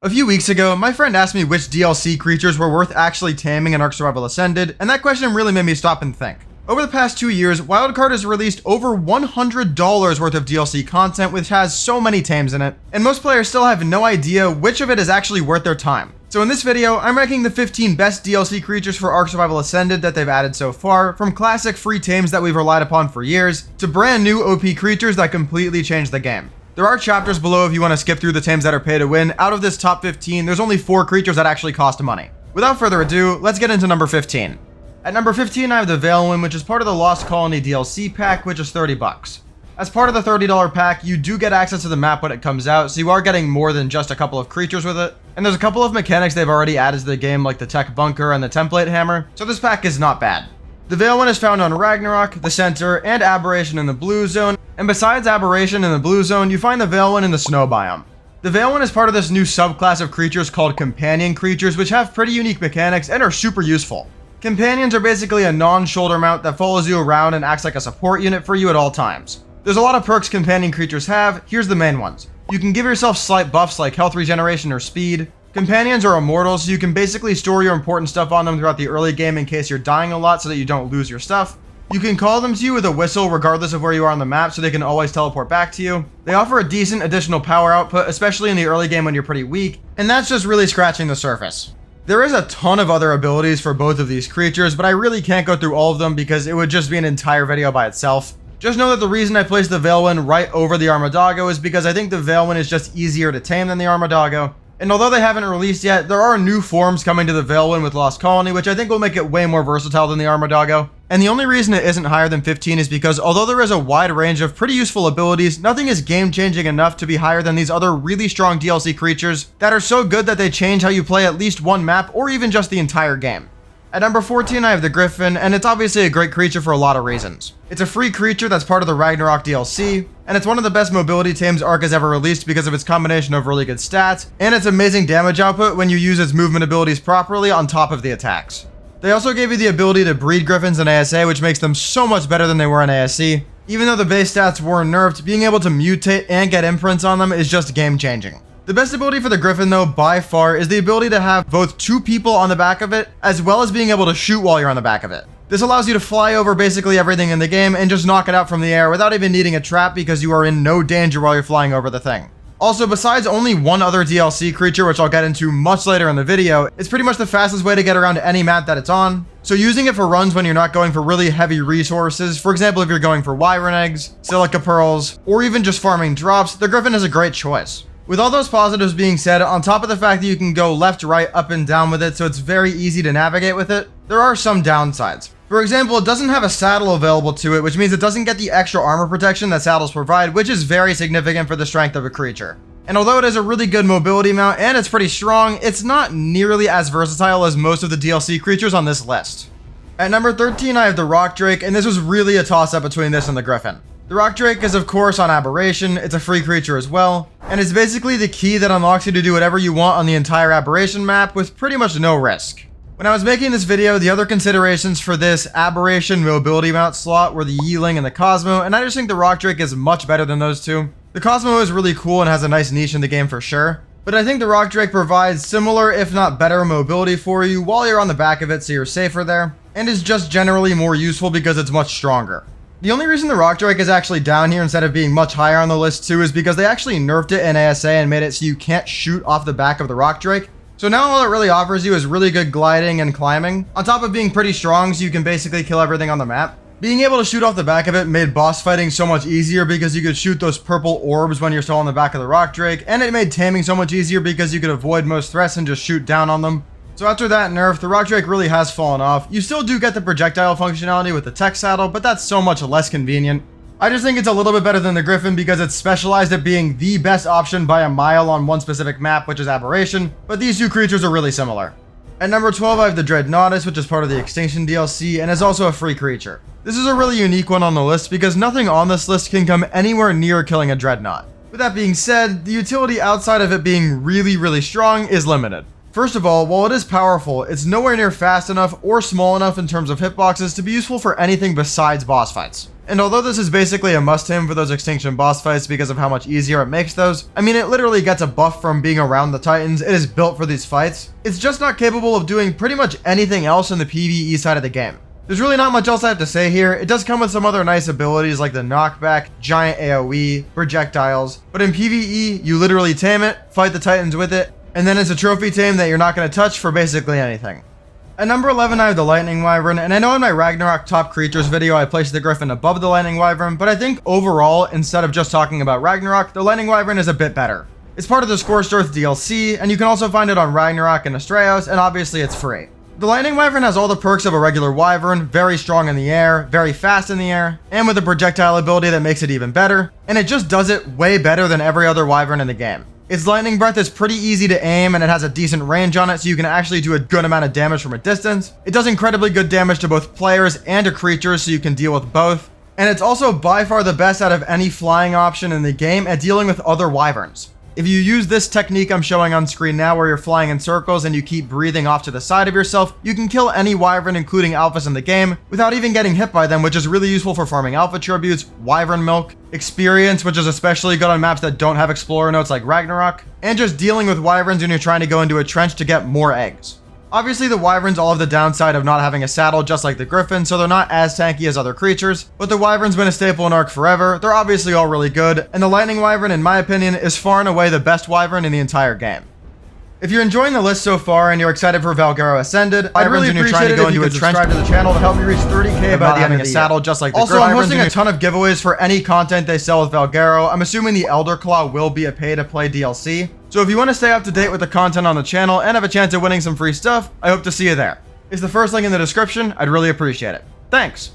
A few weeks ago, my friend asked me which DLC creatures were worth actually taming in Ark Survival Ascended, and that question really made me stop and think. Over the past 2 years, Wildcard has released over $100 worth of DLC content which has so many tames in it, and most players still have no idea which of it is actually worth their time. So in this video, I'm ranking the 15 best DLC creatures for Ark Survival Ascended that they've added so far, from classic free tames that we've relied upon for years, to brand new OP creatures that completely changed the game. There are chapters below if you want to skip through the tames that are pay to win. Out of this top 15, there's only 4 creatures that actually cost money. Without further ado, let's get into number 15. At number 15, I have the Veilwyn, which is part of the Lost Colony DLC pack, which is $30. As part of the $30 pack, you do get access to the map when it comes out, so you are getting more than just a couple of creatures with it. And there's a couple of mechanics they've already added to the game, like the tech bunker and the template hammer, so this pack is not bad. The Veilwyn is found on Ragnarok, the Center, and Aberration in the Blue Zone, and besides Aberration in the Blue Zone, you find the Veilwyn in the Snow biome. The Veilwyn is part of this new subclass of creatures called Companion creatures, which have pretty unique mechanics and are super useful. Companions are basically a non-shoulder mount that follows you around and acts like a support unit for you at all times. There's a lot of perks Companion creatures have, here's the main ones. You can give yourself slight buffs like health regeneration or speed. Companions are immortal, so you can basically store your important stuff on them throughout the early game in case you're dying a lot so that you don't lose your stuff. You can call them to you with a whistle regardless of where you are on the map, so they can always teleport back to you. They offer a decent additional power output, especially in the early game when you're pretty weak, and that's just really scratching the surface. There is a ton of other abilities for both of these creatures, but I really can't go through all of them because it would just be an entire video by itself. Just know that the reason I placed the Veilwyn right over the Armadago is because I think the Veilwyn is just easier to tame than the Armadago. And although they haven't released yet, there are new forms coming to the Veilwyn with Lost Colony, which I think will make it way more versatile than the Armadago. And the only reason it isn't higher than 15 is because although there is a wide range of pretty useful abilities, nothing is game-changing enough to be higher than these other really strong DLC creatures that are so good that they change how you play at least one map or even just the entire game. At number 14, I have the Griffin, and it's obviously a great creature for a lot of reasons. It's a free creature that's part of the Ragnarok DLC, and it's one of the best mobility tames Ark has ever released because of its combination of really good stats, and its amazing damage output when you use its movement abilities properly on top of the attacks. They also gave you the ability to breed Griffins in ASA, which makes them so much better than they were in ASC. Even though the base stats were nerfed, being able to mutate and get imprints on them is just game-changing. The best ability for the Griffin, though, by far, is the ability to have both 2 people on the back of it, as well as being able to shoot while you're on the back of it. This allows you to fly over basically everything in the game and just knock it out from the air without even needing a trap because you are in no danger while you're flying over the thing. Also, besides only one other DLC creature, which I'll get into much later in the video, it's pretty much the fastest way to get around any map that it's on. So using it for runs when you're not going for really heavy resources, for example if you're going for Wyvern eggs, Silica pearls, or even just farming drops, the Griffin is a great choice. With all those positives being said, on top of the fact that you can go left, right, up, and down with it, so it's very easy to navigate with it, there are some downsides. For example, it doesn't have a saddle available to it, which means it doesn't get the extra armor protection that saddles provide, which is very significant for the strength of a creature. And although it is a really good mobility mount and it's pretty strong, it's not nearly as versatile as most of the DLC creatures on this list. At number 13, I have the Rock Drake, and this was really a toss-up between this and the Griffin. The Rock Drake is of course on Aberration, it's a free creature as well, and it's basically the key that unlocks you to do whatever you want on the entire Aberration map with pretty much no risk. When I was making this video, the other considerations for this Aberration mobility mount slot were the Yeeling and the Cosmo, and I just think the Rock Drake is much better than those two. The Cosmo is really cool and has a nice niche in the game for sure, but I think the Rock Drake provides similar if not better mobility for you while you're on the back of it so you're safer there, and is just generally more useful because it's much stronger. The only reason the Rock Drake is actually down here instead of being much higher on the list too is because they actually nerfed it in ASA and made it so you can't shoot off the back of the Rock Drake. So now all it really offers you is really good gliding and climbing, on top of being pretty strong so you can basically kill everything on the map. Being able to shoot off the back of it made boss fighting so much easier because you could shoot those purple orbs when you're still on the back of the Rock Drake, and it made taming so much easier because you could avoid most threats and just shoot down on them. So after that nerf, the Rock Drake really has fallen off. You still do get the projectile functionality with the tech saddle, but that's so much less convenient. I just think it's a little bit better than the Griffin because it's specialized at being the best option by a mile on one specific map, which is Aberration, but these two creatures are really similar. At number 12, I have the Dreadnoughtus, which is part of the Extinction DLC, and is also a free creature. This is a really unique one on the list because nothing on this list can come anywhere near killing a Dreadnought. With that being said, the utility outside of it being really strong is limited. First of all, while it is powerful, it's nowhere near fast enough or small enough in terms of hitboxes to be useful for anything besides boss fights. and although this is basically a must-have for those Extinction boss fights because of how much easier it makes those, I mean, it literally gets a buff from being around the Titans. It is built for these fights. It's just not capable of doing pretty much anything else in the PvE side of the game. There's really not much else I have to say here. It does come with some other nice abilities like the knockback, giant AoE, projectiles, but in PvE, you literally tame it, fight the Titans with it, and then it's a trophy tame that you're not going to touch for basically anything. At number 11, I have the Lightning Wyvern, and I know in my Ragnarok top creatures video, I placed the Griffin above the Lightning Wyvern, but I think overall, instead of just talking about Ragnarok, the Lightning Wyvern is a bit better. It's part of the Scorched Earth DLC, and you can also find it on Ragnarok and Astraeos, and obviously it's free. The Lightning Wyvern has all the perks of a regular Wyvern, very strong in the air, very fast in the air, and with a projectile ability that makes it even better, and it just does it way better than every other Wyvern in the game. Its lightning breath is pretty easy to aim, and it has a decent range on it, so you can actually do a good amount of damage from a distance. It does incredibly good damage to both players and to creatures, so you can deal with both. And it's also by far the best out of any flying option in the game at dealing with other Wyverns. If you use this technique I'm showing on screen now where you're flying in circles and you keep breathing off to the side of yourself, you can kill any Wyvern including alphas in the game without even getting hit by them, which is really useful for farming alpha tributes, Wyvern milk, experience, which is especially good on maps that don't have explorer notes like Ragnarok, and just dealing with Wyverns when you're trying to go into a trench to get more eggs. Obviously, the Wyverns all have the downside of not having a saddle just like the Griffin, so they're not as tanky as other creatures, but the Wyvern's been a staple in Ark forever. They're obviously all really good, and the Lightning Wyvern, in my opinion, is far and away the best Wyvern in the entire game. If you're enjoying the list so far and you're excited for Veilwyn Ascended, I'd really appreciate it if you could subscribe to the channel to help me reach 30k by the end of the saddle, just like the Also, I'm hosting a ton of giveaways for any content they sell with Veilwyn. I'm assuming the Elder Claw will be a pay-to-play DLC. So if you want to stay up to date with the content on the channel and have a chance of winning some free stuff, I hope to see you there. It's the first link in the description. I'd really appreciate it. Thanks.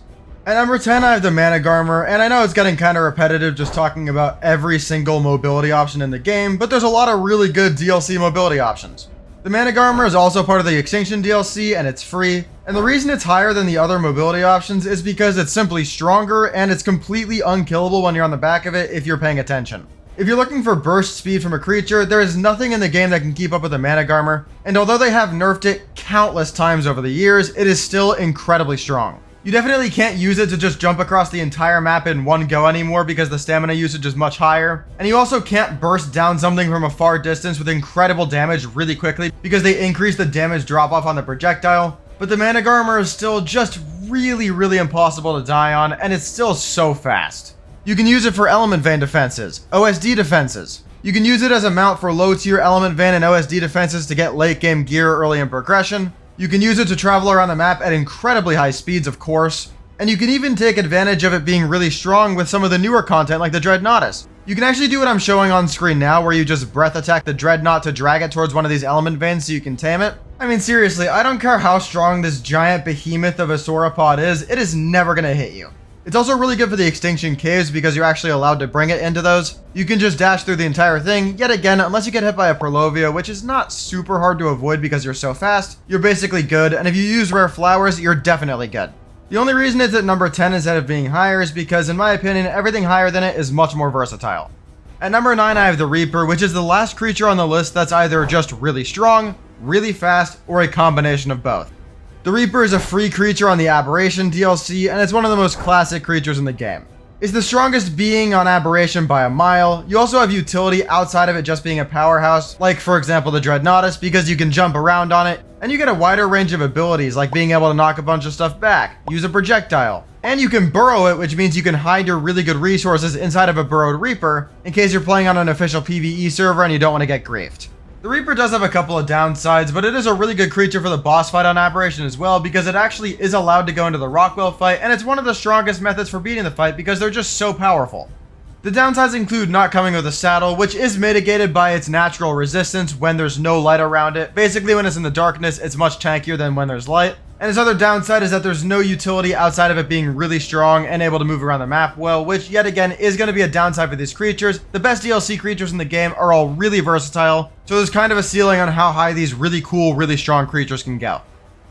At number 10, I have the Managarmr, and I know it's getting kind of repetitive just talking about every single mobility option in the game, but there's a lot of really good DLC mobility options. The Managarmr is also part of the Extinction DLC, and it's free, and the reason it's higher than the other mobility options is because it's simply stronger, and it's completely unkillable when you're on the back of it if you're paying attention. If you're looking for burst speed from a creature, there is nothing in the game that can keep up with the Managarmr, and although they have nerfed it countless times over the years, it is still incredibly strong. You definitely can't use it to just jump across the entire map in one go anymore because the stamina usage is much higher. And you also can't burst down something from a far distance with incredible damage really quickly because they increase the damage drop off on the projectile. But the Managarmr is still just really impossible to die on, and it's still so fast. You can use it for Element Vein defenses, OSD defenses. You can use it as a mount for low tier Element Vein and OSD defenses to get late game gear early in progression. You can use it to travel around the map at incredibly high speeds, of course, and you can even take advantage of it being really strong with some of the newer content like the Dreadnoughtus. You can actually do what I'm showing on screen now, where you just breath attack the Dreadnought to drag it towards one of these element veins so you can tame it. I mean, seriously, I don't care how strong this giant behemoth of a sauropod is, it is never gonna hit you. It's also really good for the Extinction Caves because you're actually allowed to bring it into those. You can just dash through the entire thing, yet again, unless you get hit by a Purlovia, which is not super hard to avoid because you're so fast, you're basically good, and if you use rare flowers, you're definitely good. The only reason it's at number 10 instead of being higher is because, in my opinion, everything higher than it is much more versatile. At number 9, I have the Reaper, which is the last creature on the list that's either just really strong, really fast, or a combination of both. The Reaper is a free creature on the Aberration DLC, and it's one of the most classic creatures in the game. It's the strongest being on Aberration by a mile. You also have utility outside of it just being a powerhouse, like for example the Dreadnoughtus, because you can jump around on it, and you get a wider range of abilities like being able to knock a bunch of stuff back, use a projectile, and you can burrow it, which means you can hide your really good resources inside of a burrowed Reaper in case you're playing on an official PvE server and you don't want to get griefed. The Reaper does have a couple of downsides, but it is a really good creature for the boss fight on Aberration as well because it actually is allowed to go into the Rockwell fight, and it's one of the strongest methods for beating the fight because they're just so powerful. The downsides include not coming with a saddle, which is mitigated by its natural resistance when there's no light around it. Basically, when it's in the darkness, it's much tankier than when there's light. And its other downside is that there's no utility outside of it being really strong and able to move around the map well, which yet again is going to be a downside for these creatures. The best DLC creatures in the game are all really versatile, so there's kind of a ceiling on how high these really cool, really strong creatures can go.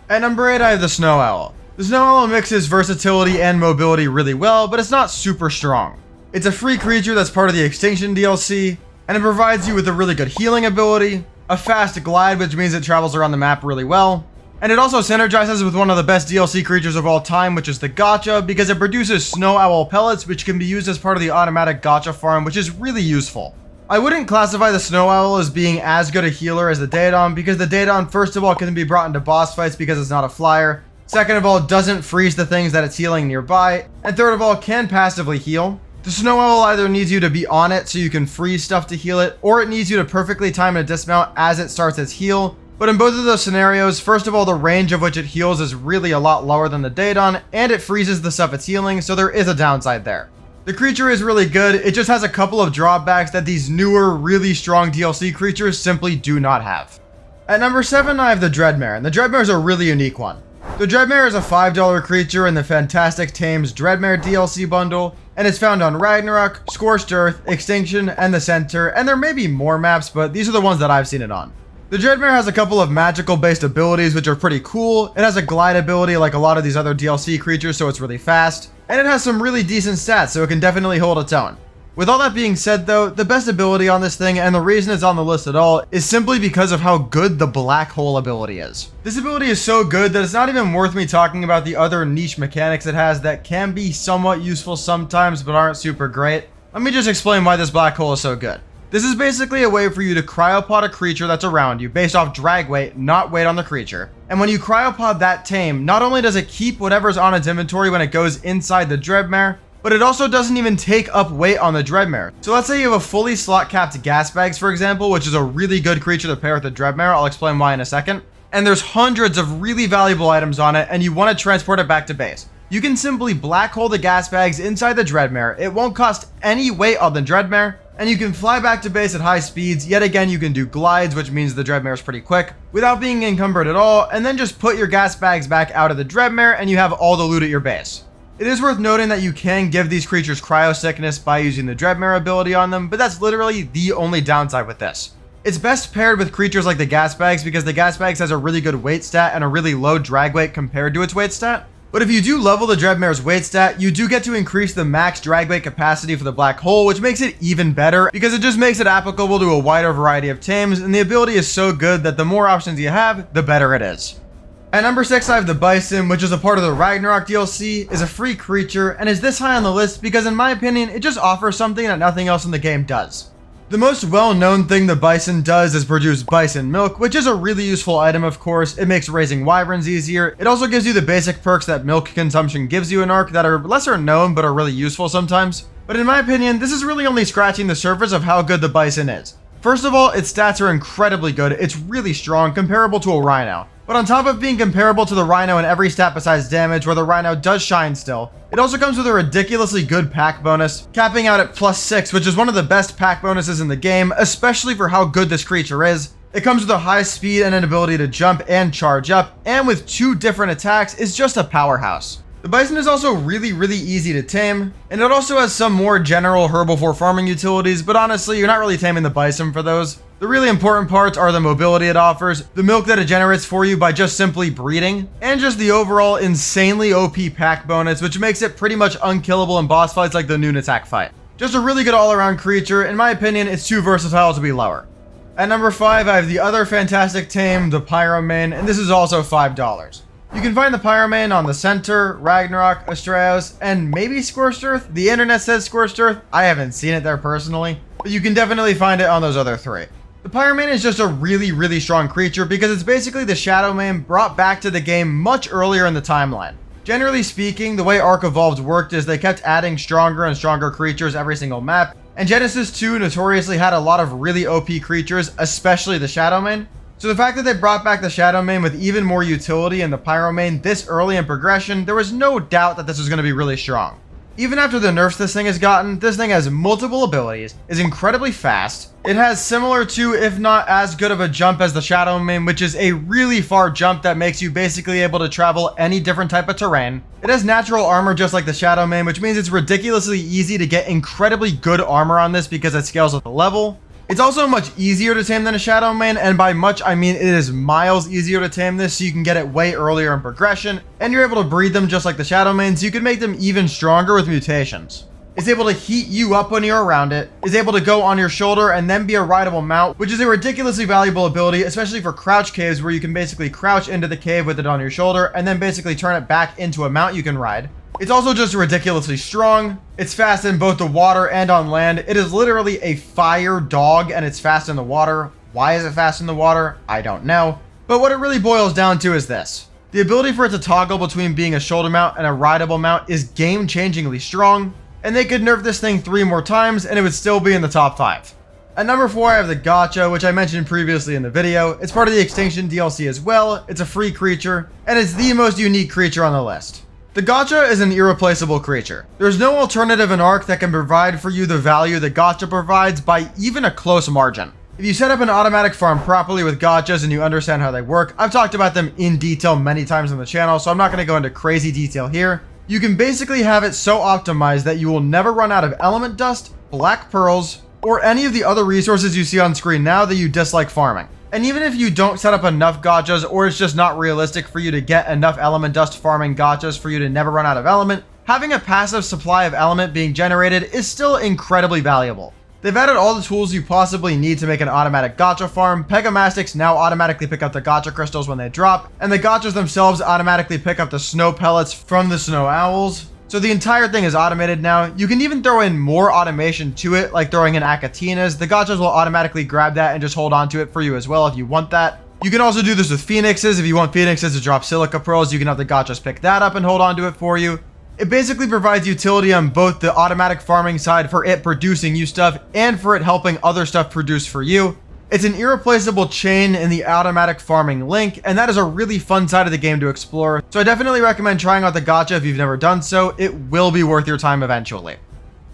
At number 8, I have the Snow Owl. The Snow Owl mixes versatility and mobility really well, but it's not super strong. It's a free creature that's part of the Extinction DLC, and it provides you with a really good healing ability, a fast glide, which means it travels around the map really well, And it also synergizes with one of the best DLC creatures of all time, which is the Gacha, because it produces Snow Owl pellets, which can be used as part of the automatic Gacha farm, which is really useful. I wouldn't classify the Snow Owl as being as good a healer as the Daedon, because the Daedon, first of all, can be brought into boss fights because it's not a flyer. Second of all, doesn't freeze the things that it's healing nearby. And third of all, can passively heal. The Snow Owl either needs you to be on it so you can freeze stuff to heal it, or it needs you to perfectly time a dismount as it starts its heal. But in both of those scenarios, first of all, the range of which it heals is really a lot lower than the Daedon, and it freezes the stuff it's healing, so there is a downside there. The creature is really good, it just has a couple of drawbacks that these newer, really strong DLC creatures simply do not have. At number 7, I have the Dreadmare, and the Dreadmare is a really unique one. The Dreadmare is a $5 creature in the fantastic Tames Dreadmare DLC bundle, and it's found on Ragnarok, Scorched Earth, Extinction, and the Center, and there may be more maps, but these are the ones that I've seen it on. The Dreadmare has a couple of magical based abilities which are pretty cool. It has a glide ability like a lot of these other DLC creatures, so it's really fast, and it has some really decent stats, so it can definitely hold its own. With all that being said though, the best ability on this thing, and the reason it's on the list at all, is simply because of how good the Black Hole ability is. This ability is so good that it's not even worth me talking about the other niche mechanics it has that can be somewhat useful sometimes but aren't super great. Let me just explain why this Black Hole is so good. This is basically a way for you to cryopod a creature that's around you based off drag weight, not weight on the creature. And when you cryopod that tame, not only does it keep whatever's on its inventory when it goes inside the Dreadmare, but it also doesn't even take up weight on the Dreadmare. So let's say you have a fully slot capped gas bags, for example, which is a really good creature to pair with the Dreadmare. I'll explain why in a second. And there's hundreds of really valuable items on it, and you want to transport it back to base. You can simply black hole the gas bags inside the Dreadmare. It won't cost any weight on the Dreadmare, and you can fly back to base at high speeds. Yet again, you can do glides, which means the Dreadmare is pretty quick, without being encumbered at all, and then just put your gas bags back out of the Dreadmare, and you have all the loot at your base. It is worth noting that you can give these creatures cryo sickness by using the Dreadmare ability on them, but that's literally the only downside with this. It's best paired with creatures like the gas bags because the gas bags has a really good weight stat and a really low drag weight compared to its weight stat. But if you do level the Dreadmare's weight stat, you do get to increase the max drag weight capacity for the Black Hole, which makes it even better because it just makes it applicable to a wider variety of tames, and the ability is so good that the more options you have, the better it is. At number 6, I have the Bison, which is a part of the Ragnarok DLC, is a free creature, and is this high on the list because in my opinion, it just offers something that nothing else in the game does. The most well-known thing the Bison does is produce Bison milk, which is a really useful item of course. It makes raising wyverns easier. It also gives you the basic perks that milk consumption gives you in Ark that are lesser known but are really useful sometimes. But in my opinion, this is really only scratching the surface of how good the Bison is. First of all, its stats are incredibly good. It's really strong, comparable to a Rhino. But on top of being comparable to the Rhino in every stat besides damage, where the Rhino does shine still, it also comes with a ridiculously good pack bonus, capping out at +6, which is one of the best pack bonuses in the game, especially for how good this creature is. It comes with a high speed and an ability to jump and charge up, and with 2 different attacks, is just a powerhouse. The Bison is also really easy to tame, and it also has some more general herbivore farming utilities, but honestly, you're not really taming the Bison for those. The really important parts are the mobility it offers, the milk that it generates for you by just simply breeding, and just the overall insanely OP pack bonus, which makes it pretty much unkillable in boss fights like the noon attack fight. Just a really good all-around creature. In my opinion, it's too versatile to be lower. At number 5, I have the other fantastic tame, the Pyromane, and this is also $5. You can find the Pyromane on the Center, Ragnarok, Astraeos, and maybe Scorched Earth. The internet says Scorched Earth. I haven't seen it there personally, but you can definitely find it on those other 3. The Pyromane is just a really strong creature because it's basically the Shadowmane brought back to the game much earlier in the timeline. Generally speaking, the way Ark Evolved worked is they kept adding stronger and stronger creatures every single map, and Genesis 2 notoriously had a lot of really OP creatures, especially the Shadowmane. So the fact that they brought back the Shadowmane with even more utility in the Pyromane this early in progression, there was no doubt that this was going to be really strong. Even after the nerfs this thing has gotten, this thing has multiple abilities, is incredibly fast. It has similar to, if not as good of a jump as the Shadowmane, which is a really far jump that makes you basically able to travel any different type of terrain. It has natural armor just like the Shadowmane, which means it's ridiculously easy to get incredibly good armor on this because it scales with the level. It's also much easier to tame than a Shadowmane, and by much I mean it is miles easier to tame this, so you can get it way earlier in progression, and you're able to breed them just like the Shadowmane, so you can make them even stronger with mutations. is able to heat you up when you're around it, is able to go on your shoulder and then be a rideable mount, which is a ridiculously valuable ability, especially for crouch caves where you can basically crouch into the cave with it on your shoulder and then basically turn it back into a mount you can ride. It's also just ridiculously strong. It's fast in both the water and on land. It is literally a fire dog and it's fast in the water. Why is it fast in the water? I don't know. But what it really boils down to is this. The ability for it to toggle between being a shoulder mount and a rideable mount is game-changingly strong, and they could nerf this thing 3 more times and it would still be in the top 5. At number 4, I have the Gacha, which I mentioned previously in the video. It's part of the Extinction DLC as well. It's a free creature, and it's the most unique creature on the list. The Gacha is an irreplaceable creature. There's no alternative in Ark that can provide for you the value the Gacha provides by even a close margin. If you set up an automatic farm properly with gachas and you understand how they work, I've talked about them in detail many times on the channel, so I'm not going to go into crazy detail here. You can basically have it so optimized that you will never run out of element dust, black pearls, or any of the other resources you see on screen now that you dislike farming. And even if you don't set up enough gachas, or it's just not realistic for you to get enough element dust farming gachas for you to never run out of element, having a passive supply of element being generated is still incredibly valuable. They've added all the tools you possibly need to make an automatic gacha farm. Pegamastics now automatically pick up the gacha crystals when they drop, and the gachas themselves automatically pick up the snow pellets from the snow owls. So the entire thing is automated now. You can even throw in more automation to it, like throwing in Akatinas. The gachas will automatically grab that and just hold on to it for you as well if you want that. You can also do this with phoenixes. If you want phoenixes to drop silica pearls, you can have the gachas pick that up and hold on to it for you. It basically provides utility on both the automatic farming side for it producing you stuff and for it helping other stuff produce for you. It's an irreplaceable chain in the automatic farming link, and that is a really fun side of the game to explore. So I definitely recommend trying out the gacha if you've never done so. It will be worth your time eventually.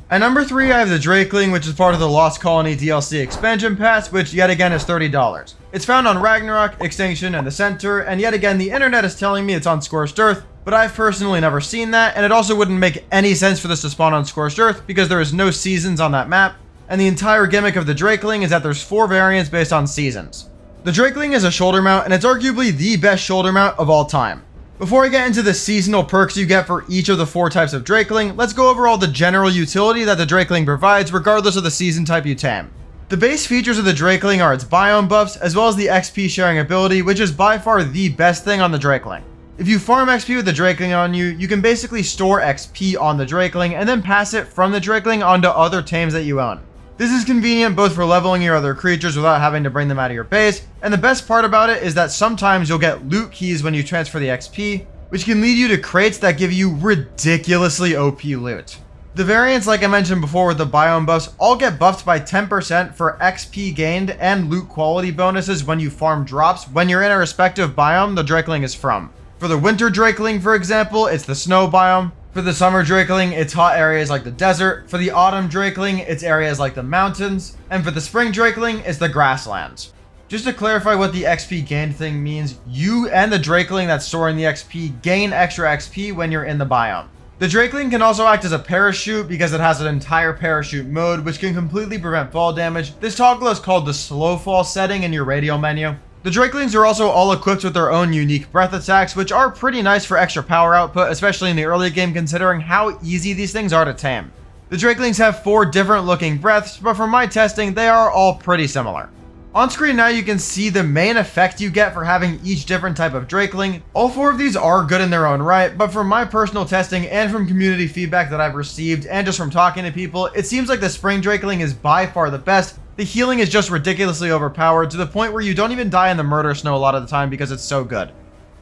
At number 3, I have the Drakeling, which is part of the Lost Colony DLC expansion pass, which yet again is $30. It's found on Ragnarok, Extinction, and the Center, and yet again the internet is telling me it's on Scorched Earth, but I've personally never seen that, and it also wouldn't make any sense for this to spawn on Scorched Earth because there is no seasons on that map, and the entire gimmick of the Drakeling is that there's 4 variants based on seasons. The Drakeling is a shoulder mount, and it's arguably the best shoulder mount of all time. Before I get into the seasonal perks you get for each of the 4 types of Drakeling, let's go over all the general utility that the Drakeling provides regardless of the season type you tame. The base features of the Drakeling are its biome buffs, as well as the XP sharing ability, which is by far the best thing on the Drakeling. If you farm XP with the Drakeling on you, you can basically store XP on the Drakeling and then pass it from the Drakeling onto other tames that you own. This is convenient both for leveling your other creatures without having to bring them out of your base, and the best part about it is that sometimes you'll get loot keys when you transfer the XP, which can lead you to crates that give you ridiculously OP loot. The variants, like I mentioned before with the biome buffs, all get buffed by 10% for XP gained and loot quality bonuses when you farm drops when you're in a respective biome the Drakeling is from. For the winter Drakeling, for example, it's the snow biome. For the summer Drakeling, it's hot areas like the desert. For the autumn Drakeling, it's areas like the mountains. And for the spring Drakeling, it's the grasslands. Just to clarify what the XP gained thing means, you and the Drakeling that's storing the XP gain extra XP when you're in the biome. The Drakeling can also act as a parachute because it has an entire parachute mode, which can completely prevent fall damage. This toggle is called the slow fall setting in your radial menu. The Drakelings are also all equipped with their own unique breath attacks, which are pretty nice for extra power output, especially in the early game considering how easy these things are to tame. The Drakelings have 4 different looking breaths, but from my testing, they are all pretty similar. On screen now you can see the main effect you get for having each different type of Drakeling. All 4 of these are good in their own right, but from my personal testing and from community feedback that I've received and just from talking to people, it seems like the Spring Drakeling is by far the best. The healing is just ridiculously overpowered to the point where you don't even die in the murder snow a lot of the time because it's so good.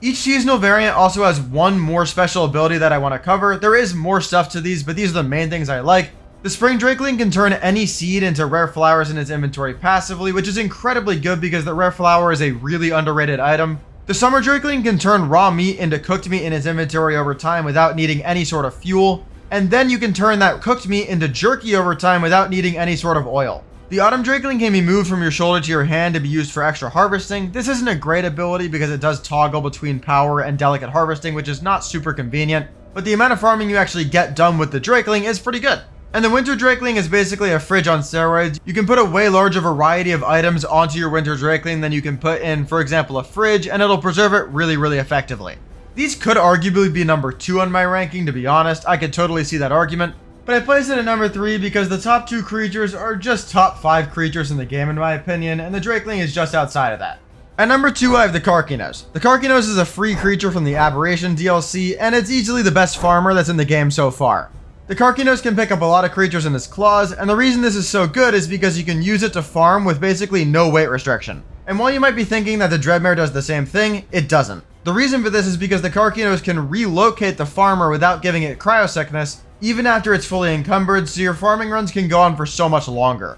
Each seasonal variant also has one more special ability that I want to cover. There is more stuff to these, but these are the main things I like. The Spring Drakeling can turn any seed into rare flowers in its inventory passively, which is incredibly good because the rare flower is a really underrated item. The Summer Drakeling can turn raw meat into cooked meat in its inventory over time without needing any sort of fuel, and then you can turn that cooked meat into jerky over time without needing any sort of oil. The Autumn Drakeling can be moved from your shoulder to your hand to be used for extra harvesting. This isn't a great ability because it does toggle between power and delicate harvesting, which is not super convenient, but the amount of farming you actually get done with the Drakeling is pretty good. And the Winter Drakeling is basically a fridge on steroids. You can put a way larger variety of items onto your Winter Drakeling than you can put in, for example, a fridge, and it'll preserve it really effectively. These could arguably be number 2 on my ranking, to be honest. I could totally see that argument. But I placed it at number 3 because the top 2 creatures are just top 5 creatures in the game in my opinion, and the Drakeling is just outside of that. At number 2 I have the Karkinos. The Karkinos is a free creature from the Aberration DLC, and it's easily the best farmer that's in the game so far. The Karkinos can pick up a lot of creatures in its claws, and the reason this is so good is because you can use it to farm with basically no weight restriction. And while you might be thinking that the Dreadmare does the same thing, it doesn't. The reason for this is because the Karkinos can relocate the farmer without giving it cryosickness, even after it's fully encumbered, so your farming runs can go on for so much longer.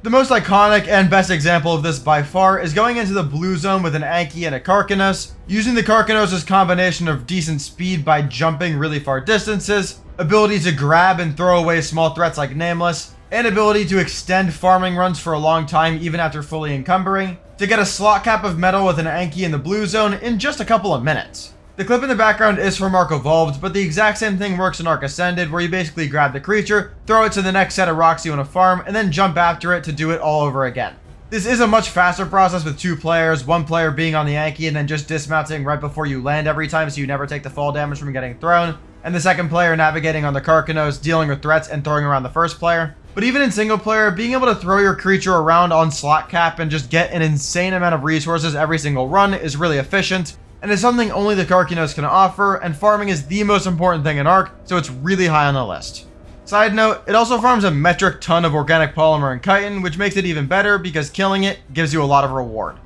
The most iconic and best example of this by far is going into the blue zone with an Anki and a Karkinos, using the Karkinos' combination of decent speed by jumping really far distances, ability to grab and throw away small threats like Nameless, and ability to extend farming runs for a long time even after fully encumbering, to get a slot cap of metal with an Anki in the blue zone in just a couple of minutes. The clip in the background is from Ark Evolved, but the exact same thing works in Ark Ascended, where you basically grab the creature, throw it to the next set of rocks you want to farm, and then jump after it to do it all over again. This is a much faster process with 2 players, 1 player being on the Anki and then just dismounting right before you land every time so you never take the fall damage from getting thrown, and the second player navigating on the Karkinos, dealing with threats and throwing around the first player. But even in single player, being able to throw your creature around on slot cap and just get an insane amount of resources every single run is really efficient, and is something only the Karkinos can offer, and farming is the most important thing in Ark, so it's really high on the list. Side note, it also farms a metric ton of organic polymer and chitin, which makes it even better because killing it gives you a lot of reward.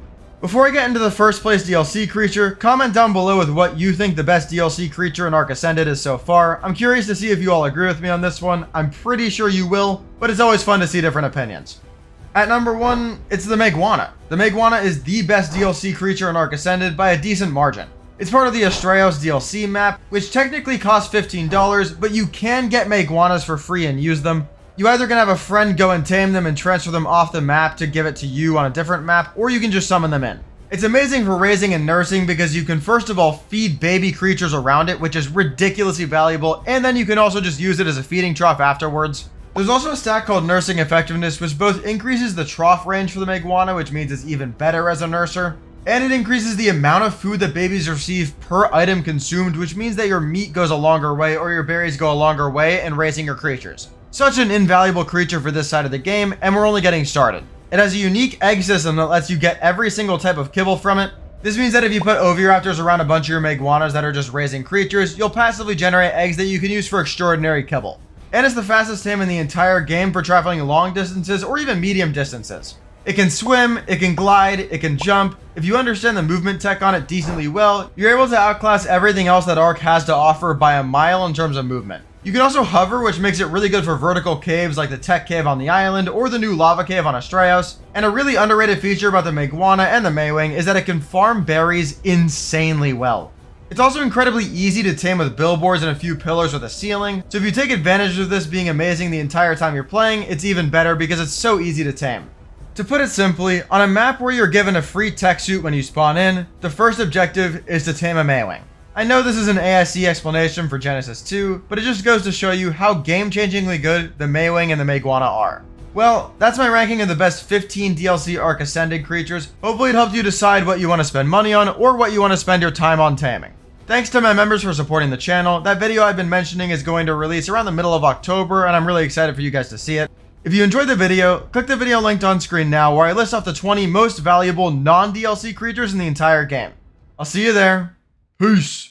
Before I get into the first place DLC creature, comment down below with what you think the best DLC creature in Ark Ascended is so far. I'm curious to see if you all agree with me on this one. I'm pretty sure you will, but it's always fun to see different opinions. At number 1, it's the Maeguana. The Maeguana is the best DLC creature in Ark Ascended by a decent margin. It's part of the Astraios DLC map, which technically costs $15, but you can get Maeguanas for free and use them. You either can have a friend go and tame them and transfer them off the map to give it to you on a different map, or you can just summon them in. It's amazing for raising and nursing because you can first of all feed baby creatures around it, which is ridiculously valuable, and then you can also just use it as a feeding trough afterwards. There's also a stat called Nursing Effectiveness, which both increases the trough range for the Maeguana, which means it's even better as a nurser, and it increases the amount of food that babies receive per item consumed, which means that your meat goes a longer way or your berries go a longer way in raising your creatures. Such an invaluable creature for this side of the game, and we're only getting started. It has a unique egg system that lets you get every single type of kibble from it. This means that if you put Oviraptors around a bunch of your Maeguanas that are just raising creatures, you'll passively generate eggs that you can use for extraordinary kibble. And it's the fastest tame in the entire game for traveling long distances or even medium distances. It can swim, it can glide, it can jump. If you understand the movement tech on it decently well, you're able to outclass everything else that Ark has to offer by a mile in terms of movement. You can also hover, which makes it really good for vertical caves like the Tech Cave on the island or the new Lava Cave on Astraios. And a really underrated feature about the Maeguana and the Maewing is that it can farm berries insanely well. It's also incredibly easy to tame with billboards and a few pillars with a ceiling, so if you take advantage of this being amazing the entire time you're playing, it's even better because it's so easy to tame. To put it simply, on a map where you're given a free tech suit when you spawn in, the first objective is to tame a Maewing. I know this is an AIC explanation for Genesis 2, but it just goes to show you how game-changingly good the Maewing and the Maeguana are. Well, that's my ranking of the best 15 DLC Ark Ascended creatures. Hopefully it helped you decide what you want to spend money on or what you want to spend your time on taming. Thanks to my members for supporting the channel. That video I've been mentioning is going to release around the middle of October, and I'm really excited for you guys to see it. If you enjoyed the video, click the video linked on screen now where I list off the 20 most valuable non-DLC creatures in the entire game. I'll see you there. Peace.